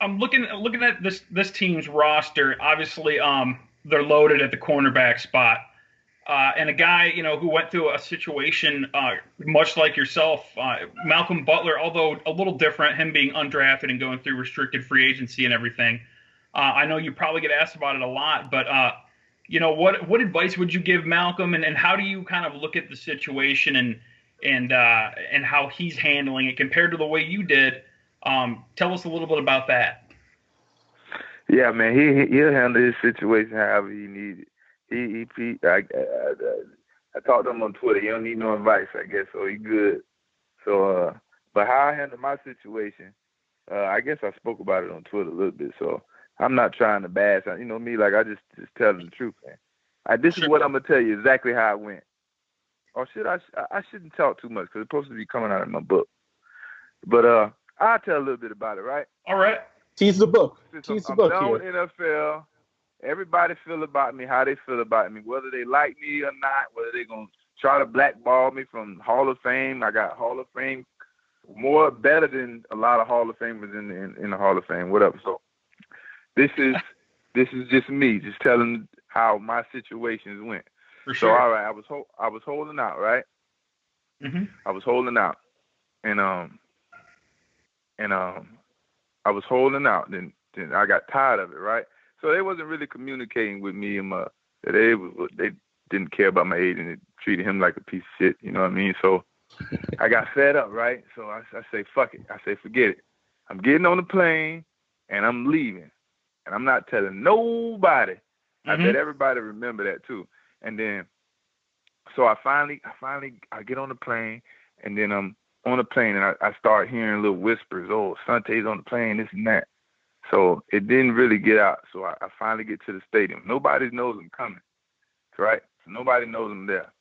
I'm looking at this team's roster. Obviously, they're loaded at the cornerback spot. And a guy, who went through a situation much like yourself, Malcolm Butler, although a little different, him being undrafted and going through restricted free agency and everything. I know you probably get asked about it a lot, but what advice would you give Malcolm, and how do you kind of look at the situation and how he's handling it compared to the way you did? Tell us a little bit about that. Yeah, man, he'll handle his situation however he needs it. I talked to him on Twitter. He don't need no advice, I guess, so he good. So, but how I handle my situation, I guess I spoke about it on Twitter a little bit. So I'm not trying to bash. You know me, like I just tell the truth, man. This is what I'm gonna tell you exactly how it went. Or I shouldn't talk too much because it's supposed to be coming out of my book. But I'll tell a little bit about it, right? All right. Tease the book. I'm done with NFL. Everybody feel about me how they feel about me, whether they like me or not, whether they're going to try to blackball me from Hall of Fame. I got Hall of Fame better than a lot of Hall of Famers in the Hall of Fame, whatever. So this is just me, just telling how my situations went. For sure. So all right, I was holding out, right? Mm-hmm. I was holding out, and I was holding out. Then I got tired of it, right? So they wasn't really communicating with me, and they didn't care about my age, and they treated him like a piece of shit. You know what I mean? So I got fed up, right? So I say, fuck it. I say, forget it. I'm getting on the plane, and I'm leaving, and I'm not telling nobody. Mm-hmm. I bet everybody remember that too. And then, so I get on the plane, and then I'm on the plane, and I start hearing little whispers. Oh, Asante's on the plane, this and that. So it didn't really get out. So I finally get to the stadium. Nobody knows I'm coming, right? So nobody knows I'm there.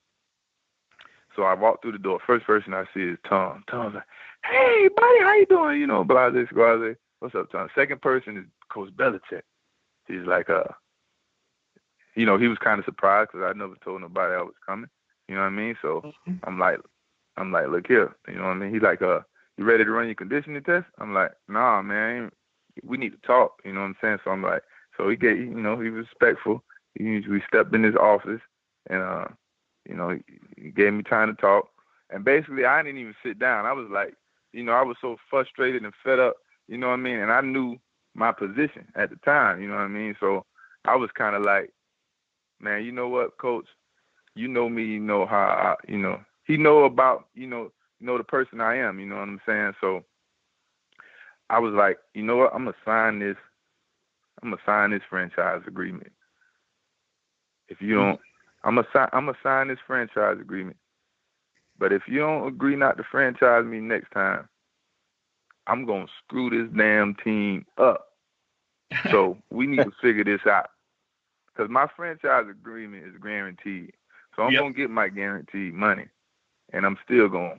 So I walk through the door. First person I see is Tom. Tom's like, hey, buddy, how you doing? You know, blase, squaze. What's up, Tom? Second person is Coach Belichick. He's like, he was kind of surprised because I never told nobody I was coming. You know what I mean? So I'm like, look here. You know what I mean? He's like, you ready to run your conditioning test? I'm like, nah, man. We need to talk, you know what I'm saying? So I'm like, so he was respectful. We stepped in his office, and he gave me time to talk. And basically, I didn't even sit down. I was like, I was so frustrated and fed up, you know what I mean? And I knew my position at the time, you know what I mean? So I was kind of like, man, you know what, Coach? You know me, you know how he know about, the person I am, you know what I'm saying? So I was like, you know what? I'm gonna sign this franchise agreement. If you don't, I'm gonna sign this franchise agreement. But if you don't agree not to franchise me next time, I'm gonna screw this damn team up. So we need to figure this out. Because my franchise agreement is guaranteed. So I'm gonna get my guaranteed money, and I'm still gonna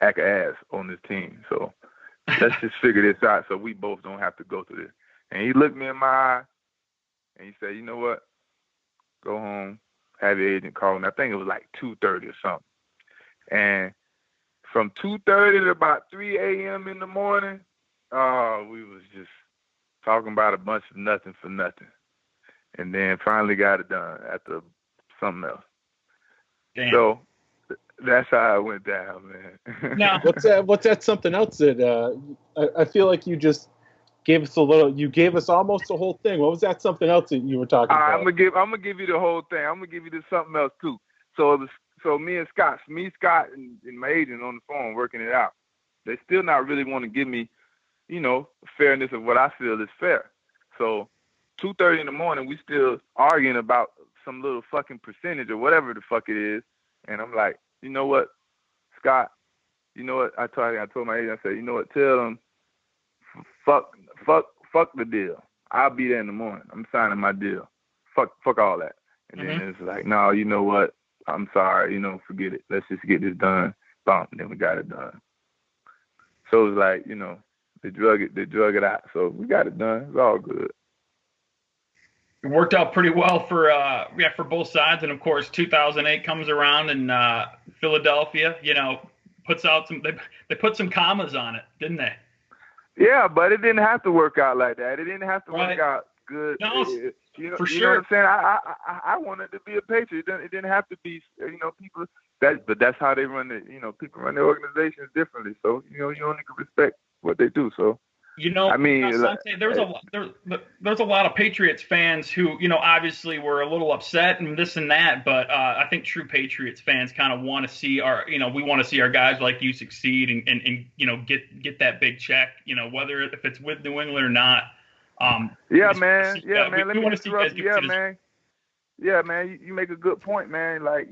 act ass on this team. So let's just figure this out so we both don't have to go through this. And he looked me in my eye, and he said, you know what? Go home, have your agent call me. I think it was like 2:30 or something. And from 2:30 to about 3 a.m. in the morning, we was just talking about a bunch of nothing for nothing. And then finally got it done after something else. Damn. So that's how it went down, man. Now, what's that something else that I feel like you just gave us you gave us almost the whole thing. What was that something else that you were talking about? I'm gonna give you the whole thing. I'm gonna give you this something else too. So me and Scott, and my agent on the phone working it out. They still not really want to give me, fairness of what I feel is fair. So 2:30 in the morning, we still arguing about some little fucking percentage or whatever the fuck it is. And I'm like, you know what, Scott, you know what? I told my agent, I said, you know what, tell them, fuck the deal. I'll be there in the morning. I'm signing my deal. Fuck all that. And then it's like, no, you know what? I'm sorry, forget it. Let's just get this done. Bump. And then we got it done. So it was like, they drug it out. So we got it done. It's all good. It worked out pretty well for both sides, and of course 2008 comes around and Philadelphia puts out they put some commas on it, didn't they? Yeah, but it didn't have to work out like that. It didn't have to Right. work out good. No, for You sure. know what I'm saying? I wanted to be a Patriot. It didn't have to be, people. But that's how they run it. People run their organizations differently. So you only can respect what they do. So I mean, Asante, there's a lot of Patriots fans who, obviously were a little upset and this and that, but I think true Patriots fans kind of want to see we want to see our guys like you succeed and get that big check, whether if it's with New England or not. Yeah, man. Let me want to see you guys interrupt. Yeah, man. You make a good point, man. Like,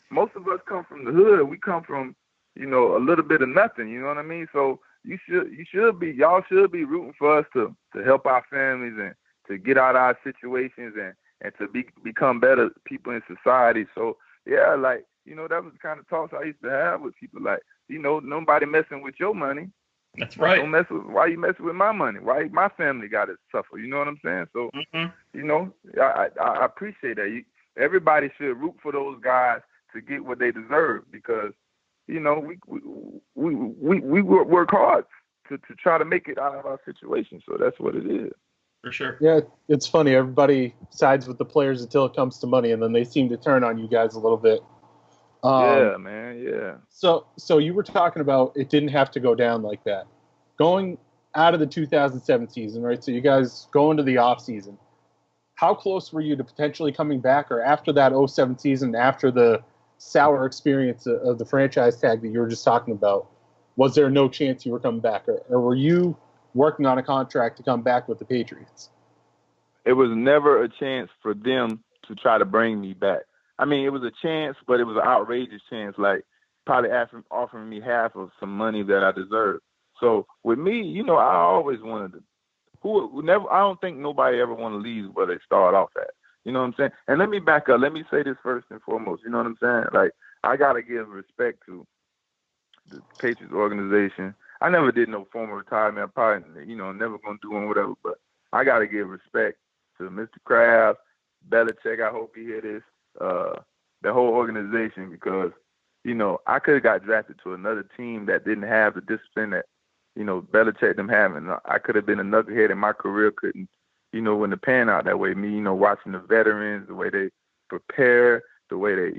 most of us come from the hood. We come from, a little bit of nothing. You know what I mean? So y'all should be rooting for us to help our families and to get out of our situations and to become better people in society. So yeah, like, that was the kind of talks I used to have with people. Like, nobody messing with your money. That's right. Why you messing with my money? Why my family got to suffer? You know what I'm saying? So, I appreciate that. Everybody should root for those guys to get what they deserve because, we work hard to try to make it out of our situation. So that's what it is. For sure. Yeah, it's funny. Everybody sides with the players until it comes to money, and then they seem to turn on you guys a little bit. Yeah, man. Yeah. So you were talking about it didn't have to go down like that. Going out of the 2007 season, right? So you guys go into the off season. How close were you to potentially coming back, or after that 07 season, after the sour experience of the franchise tag that you were just talking about? Was there no chance you were coming back, or were you working on a contract to come back with the Patriots? It was never a chance for them to try to bring me back. I mean, it was a chance, but it was an outrageous chance, like probably offering me half of some money that I deserved. So with me, I always wanted to. I don't think nobody ever want to leave where they start off at. You know what I'm saying? And let me back up. Let me say this first and foremost. You know what I'm saying? Like, I got to give respect to the Patriots organization. I never did no formal retirement. I'm probably, never going to do one, whatever. But I got to give respect to Mr. Kraft, Belichick. I hope you hear this. The whole organization, because, I could have got drafted to another team that didn't have the discipline that, Belichick them having. I could have been a knucklehead and my career couldn't, wouldn't pan out that way. Me, watching the veterans, the way they prepare, the way they,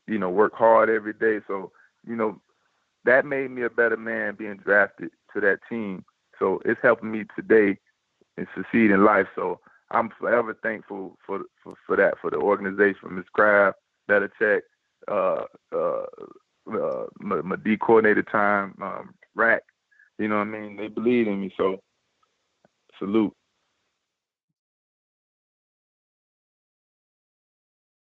work hard every day. So, that made me a better man being drafted to that team. So it's helping me today and succeed in life. So I'm forever thankful for that, for the organization, for Ms. Kraft, Belichick, my D coordinator time, Rack. You know what I mean? They believe in me. So salute.